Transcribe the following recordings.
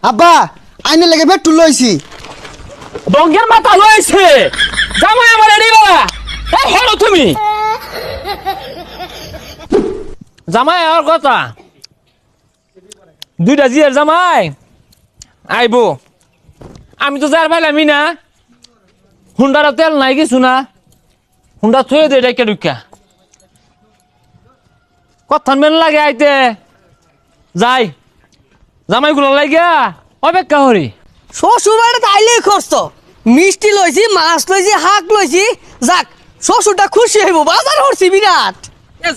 আব্বা আইনে লেগে পেট্রোল লইছি। ডঙ্গের মাথা লইছে জামাই আমার এডি বাবা এই হলো তুমি জামাই আর কথা দুইটা জিয়ার জামাই আইবো আমি তো যার ভাইলামই না হুন্ডার তেল নাই কিছু না হুন্ডা থয়ে দে ডাইকা ডুকা কথা মেন লাগে আইতে যাই জামাইগুলো লাগিয়া অপেক্ষা করি। শ্বশুর বাড়িতে আইলেই খরচ মিষ্টি লইছি মাছ লইছি শাক লইছি যাক শ্বশুরটা খুশি হইব বাজার হরছি বিরাট।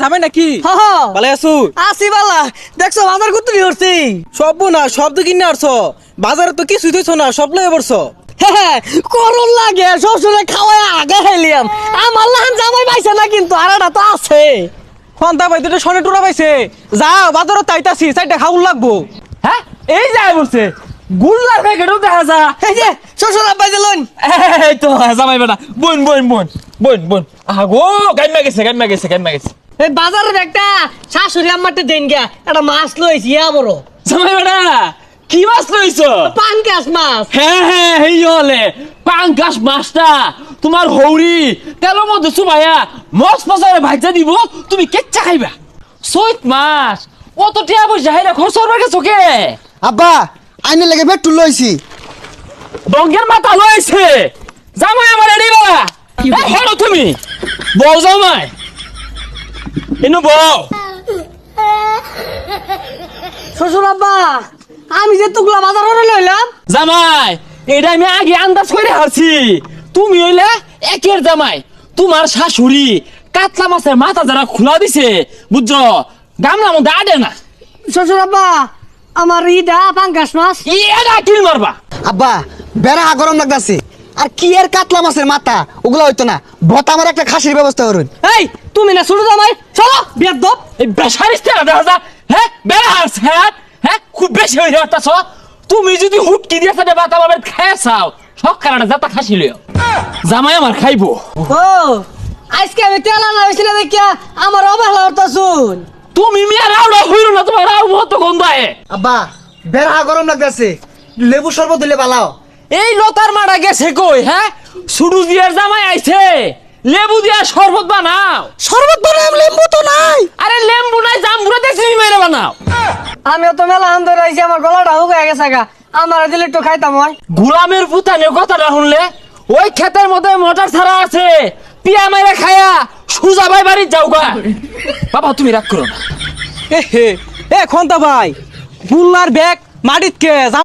যাবে নাকি ভালো আছো? আসি বালা দেখছো বাজার কত হরছি সব না সব তো কিনে আসছো বাজারে তো কিছুই থইছো না সব লয়ে পড়ছো। করুন লাগে শ্বশুরে খাওয়াই আগে খাইলিয়াম আমার লাহান জামাই পাইছে না কিন্তু আরেটা তো আছে। ফন্তা ভাই দুটো সনে টুরা পাইছে যাও বাজারত তাইতাছি চাইটা খাউল লাগবো। হ্যাঁ এই যাই বলছে গুল্লার প্যাকেটও দেখা যা এই যে শ্বশুর আব্বাই দিলেন এই তো জামাই বেটা বোন বোন বোন বোন বোন আহা গো গাইমা গেছে গাইমা গেছে গাইমা গেছে। এই বাজারের একটা শাশুড়ি আম্মারটা দেন গিয়া একটা মাছ লইছি বড় জামাই বেটা কি মাছ লইছো? পাঙ্কাশ মাছ। হ্যাঁ হ্যাঁ এই হলে পাঙ্কাশ মাছটা তোমার হৌরি তেলের মধ্যে চুবাইয়া মস মশারে ভাজা দিব তুমি কেচ্চা খাইবা। চৈত মাস অত টিয়া পয়সা হাইরা খরচ করবার গেছো কে? আব্বা আইনে লেগে পেট্রোল লইছি। ডঙ্গের মাথা লইছে জামাই আমার এডি বাবা এই হলো তুমি বউ জামাই ইনু বউ শ্বশুর আব্বা আমি যে তুগলা বাজার করে লইলাম জামাই এটা আমি আগে আন্দাজ করে হারছি তুমি হইলে একের জামাই তোমার শাশুড়ি কাতলা মাছের মাথা যারা খোলা দিছে বুঝছো গামলা মধ্যে আডে না। শ্বশুর আব্বা আমার ইটা পাঙ্কাশ মাছ এটা কিল মারবা। আব্বা বেড়া গরম লাগতাছে আর কি এর কাতলা মাছের মাথা ওগুলা হইতো না ভত আমার একটা খাসির ব্যবস্থা করুন। এই তুমি না ছোট জামাই চলো বিয়ার দপ এই বেসারিস্তে দেখা যা হ্যাঁ বেড়া হারছে হ্যাঁ খুব বেশি হয়ে যাচ্ছ তুমি যদি হুটকি দিয়ে সাথে বাতা বাবার খায় চাও সব কারণে যাতা খাসি লিও জামাই আমার খাইবো। ও আজকে আমি তেল আনা হয়েছিল দেখিয়া আমার অবহেলা হতো শুন তুমি মিয়া রাউডা হইল না তোমার রাউ মত গন্ধায়। আব্বা বেড়া গরম লাগতাছে লেবু শরবত দিলে বালাও। এই লতার মারা গেছে কই হ্যাঁ সুডু দিয়ার জামাই আইছে লেবু দিয়া শরবত বানাও। শরবত বানাম লেবু তো নাই। আরে লেম্বু নাই জাম্বুরা দেখছি মেরে বানাও। আমিও তো মেলা আনন্দ রয়েছি আমার গলাটা হুকে গেছে গা আমার দিলে একটু খাইতাম হয়। গোলামের পুতানের কথাটা শুনলে ওই ক্ষেতের মধ্যে মোটর ছাড়া আছে পিয়া মাইরা খায়া সুজা ভাই বাড়ি যাও গা। বাবা তুমি রাগ করো না। এ খন্তা ভাই বুল্লার ব্যাগ মাটিত কে